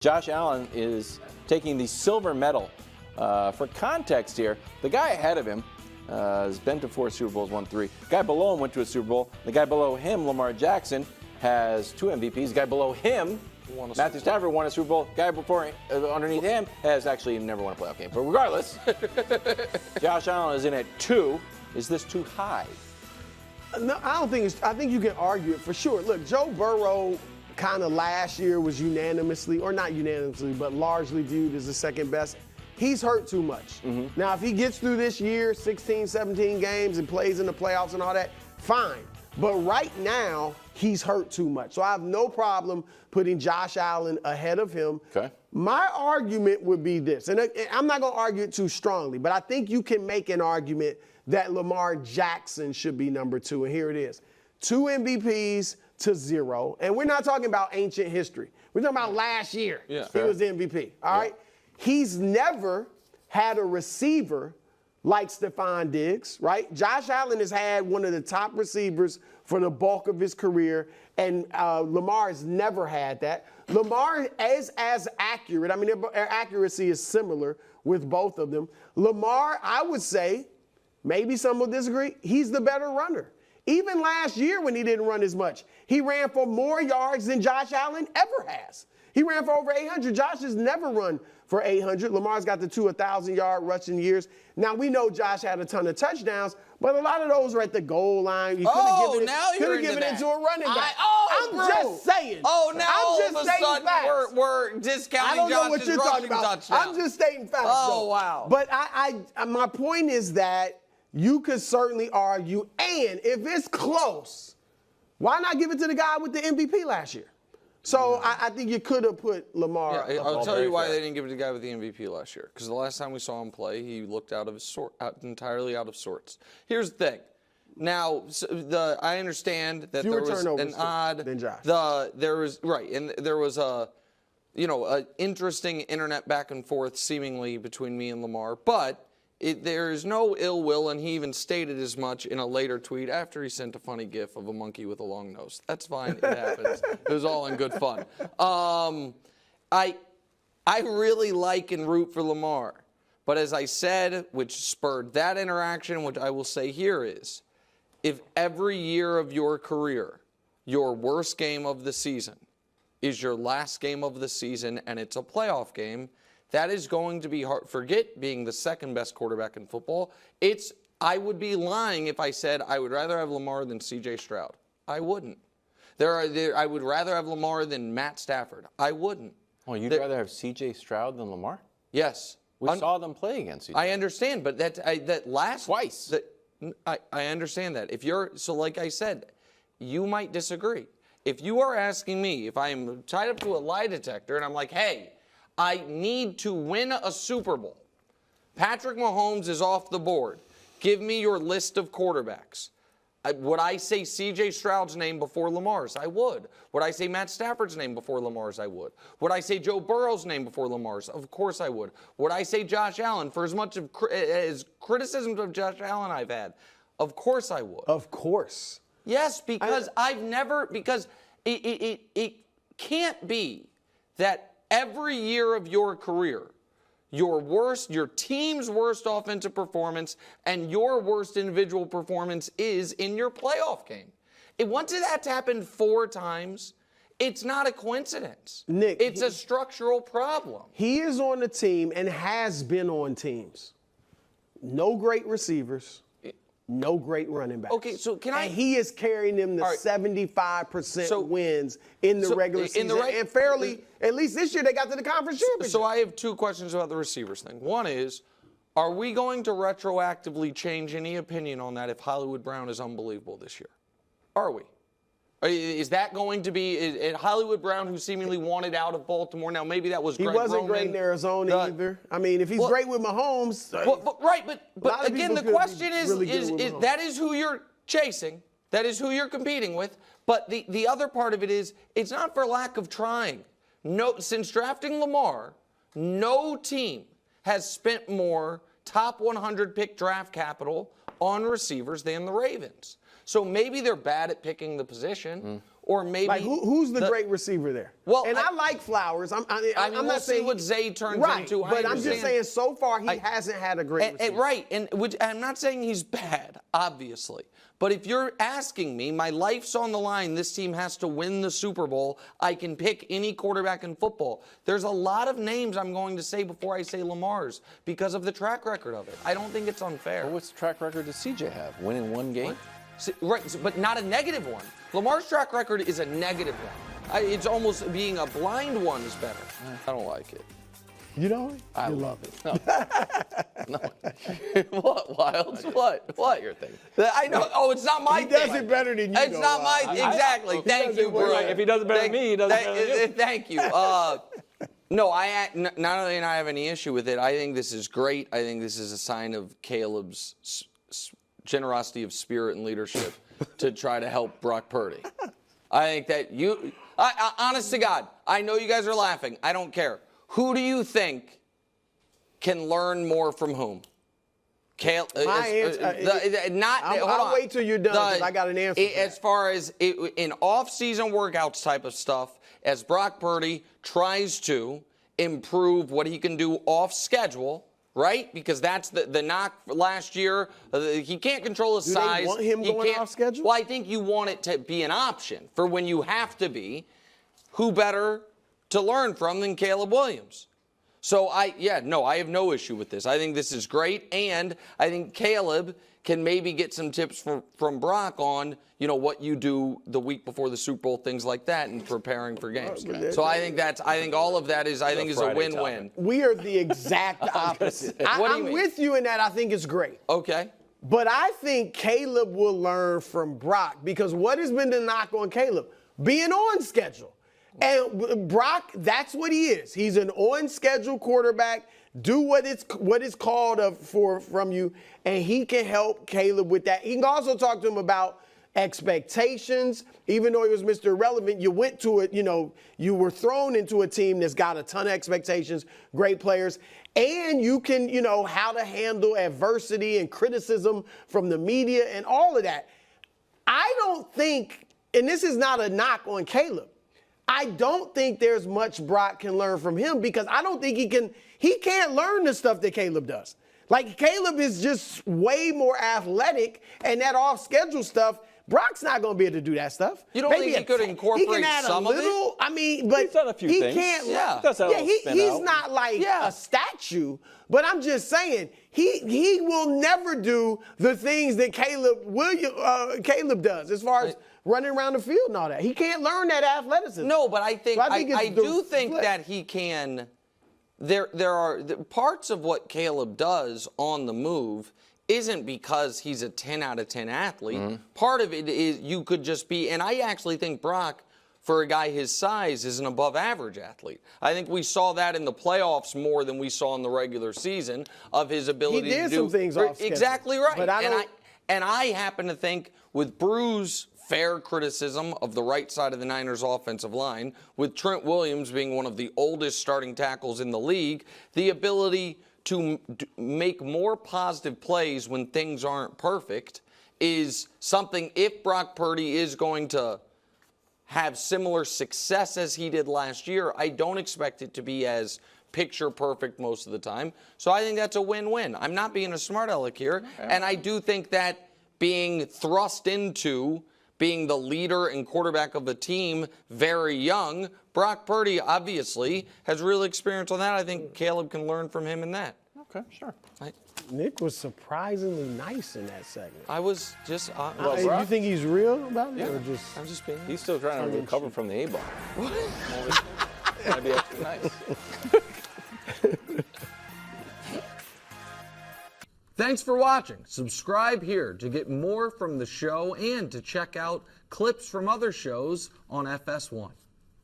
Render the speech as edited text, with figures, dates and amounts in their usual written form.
Josh Allen is taking the silver medal. For context here, the guy ahead of him has been to 4 Super Bowls, won 3. The guy below him went to a Super Bowl. The guy below him, Lamar Jackson, has 2 MVPs. The guy below him, Matthew Stafford, won a Super Bowl. The guy before, underneath him, has actually never won a playoff game. But regardless, Josh Allen is in at 2. Is this too high? No, I don't think it's. I think you can argue it for sure. Look, Joe Burrow kind of last year was unanimously, or not unanimously, but largely viewed as the second best. He's hurt too much. Now, if he gets through this year, 16, 17 games, and plays in the playoffs and all that, fine. But right now, he's hurt too much. So I have no problem putting Josh Allen ahead of him. Okay. My argument would be this, and I'm not going to argue it too strongly, but I think you can make an argument that Lamar Jackson should be number 2, and here it is. 2 MVPs to 0, and we're not talking about ancient history. We're talking about last year. Yeah, he was the MVP, all right? He's never had a receiver like Stephon Diggs, right? Josh Allen has had one of the top receivers for the bulk of his career, and Lamar has never had that. Lamar is as accurate. I mean, their accuracy is similar with both of them. Lamar, I would say, maybe some will disagree, he's the better runner. Even last year when he didn't run as much, he ran for more yards than Josh Allen ever has. He ran for over 800. Josh has never run for 800. Lamar's got the 2 1,000-yard rushing years. Now, we know Josh had a ton of touchdowns, but a lot of those are at the goal line. You could have given it to a running back. I'm just saying. Oh, now all of a sudden we're discounting I don't know what Josh's you're talking rushing about. touchdown. I'm just stating facts. Oh, though. wow. But my point is that you could certainly argue, and if it's close, why not give it to the guy with the MVP last year? So I think you could have put Lamar. Yeah, I'll tell you why they didn't give it to the guy with the MVP last year. Because the last time we saw him play, he looked entirely out of sorts. Here's the thing. Now, I understand that Fewer there was turnovers an odd. than Josh. There was a interesting internet back and forth seemingly between me and Lamar, but. There is no ill will, and he even stated as much in a later tweet after he sent a funny gif of a monkey with a long nose. That's fine. It happens. It was all in good fun. I really like and root for Lamar. But as I said, which spurred that interaction, which I will say here is, if every year of your career, your worst game of the season is your last game of the season and it's a playoff game, that is going to be hard. Forget being the second best quarterback in football. I would be lying if I said I would rather have Lamar than C.J. Stroud. I wouldn't. I would rather have Lamar than Matt Stafford. I wouldn't. Well, you'd rather have C.J. Stroud than Lamar? Yes. We saw them play against each other. I understand, but Twice. I understand that. So like I said, you might disagree. If you are asking me, if I am tied up to a lie detector and I'm like, hey, I need to win a Super Bowl. Patrick Mahomes is off the board. Give me your list of quarterbacks. Would I say C.J. Stroud's name before Lamar's? I would. Would I say Matt Stafford's name before Lamar's? I would. Would I say Joe Burrow's name before Lamar's? Of course I would. Would I say Josh Allen? For as much as criticisms of Josh Allen I've had, of course I would. Of course. Yes, because it can't be that every year of your career, your team's worst offensive performance and your worst individual performance is in your playoff game. Once that's happened 4 times, it's not a coincidence. Nick, it's a structural problem. He is on the team and has been on teams. No great receivers. No great running backs. Okay, so And he is carrying them to 75% wins in the regular season. And fairly, at least this year, they got to the conference championship. So I have 2 questions about the receivers thing. One is, are we going to retroactively change any opinion on that if Hollywood Brown is unbelievable this year? Are we? Is that going to be Hollywood Brown, who seemingly wanted out of Baltimore? Now, maybe that was He wasn't great in Arizona either. I mean, if he's great with Mahomes. But again, the question is that is who you're chasing. That is who you're competing with. But the other part of it is, it's not for lack of trying. No, since drafting Lamar, no team has spent more top 100 pick draft capital on receivers than the Ravens. So maybe they're bad at picking the position. or maybe Like who's the great receiver there? Well, and I like Flowers. I'm we'll not saying see what Zay turns right, into. But I'm just saying so far he hasn't had a great receiver. Right, and I'm not saying he's bad, obviously. But if you're asking me, my life's on the line, this team has to win the Super Bowl, I can pick any quarterback in football. There's a lot of names I'm going to say before I say Lamar's because of the track record of it. I don't think it's unfair. Well, what's the track record does CJ have? Winning one game? Right, but not a negative one. Lamar's track record is a negative one. It's almost being a blind one is better. I don't like it. You know it? I love it. No. What, Wildes? What you're thinking? I know. Oh, it's not my He thing. does it better than you. It's not my exactly. Thank you, bro. If he does it better than me, he does it better than you. Thank you. No, not only do I have any issue with it, I think this is great. I think this is a sign of Caleb's generosity of spirit and leadership to try to help Brock Purdy. I think that honest to God, I know you guys are laughing. I don't care. Who do you think can learn more from whom? My answer, I'll wait till you're done because I got an answer. As far as in off-season workouts type of stuff, as Brock Purdy tries to improve what he can do off schedule, right? Because that's the knock last year. He can't control his size. Do they want him going off schedule? Well, I think you want it to be an option for when you have to be. Who better to learn from than Caleb Williams? So I have no issue with this. I think this is great, and I think Caleb can maybe get some tips from Brock on, what you do the week before the Super Bowl, things like that, and preparing for games. So I think all of that is a win-win. We are the exact opposite. I'm with you in that. I think it's great. Okay. But I think Caleb will learn from Brock because what has been the knock on Caleb? Being on schedule. And Brock, that's what he is. He's an on-schedule quarterback. Do what is called from you, and he can help Caleb with that. He can also talk to him about expectations. Even though he was Mr. Irrelevant, you went to it, you were thrown into a team that's got a ton of expectations, great players, and you can, how to handle adversity and criticism from the media and all of that. I don't think, and this is not a knock on Caleb, I don't think there's much Brock can learn from him because I don't think he can't learn the stuff that Caleb does. Like Caleb is just way more athletic, and that off-schedule stuff, Brock's not going to be able to do that stuff. You don't think he could incorporate he can add some a little, of it? I mean, but he's done a few things. Can't. Yeah, he's not like a statue. But I'm just saying, he will never do the things that Caleb does as far as running around the field and all that. He can't learn that athleticism. No, but I think I do think flip. that he can. There are parts of what Caleb does on the move isn't because he's a 10 out of 10 athlete. Mm-hmm. Part of it is you could just be, and I actually think Brock, for a guy his size, is an above-average athlete. I think we saw that in the playoffs more than we saw in the regular season of his ability to do. He did some things off schedule. Exactly right. But I happen to think with Bruce, fair criticism of the right side of the Niners offensive line, with Trent Williams being one of the oldest starting tackles in the league, the ability to make more positive plays when things aren't perfect is something, if Brock Purdy is going to have similar success as he did last year, I don't expect it to be as picture perfect most of the time. So I think that's a win-win. I'm not being a smart aleck here, and I do think that being thrust into being the leader and quarterback of the team very young, Brock Purdy obviously has real experience on that. I think Caleb can learn from him in that. Okay, sure. Nick was surprisingly nice in that segment. I was just... you think he's real about it? Yeah. Or just, I'm just being... He's still trying to recover from the A-ball. Trying to be extra nice. Thanks for watching. Subscribe here to get more from the show and to check out clips from other shows on FS1.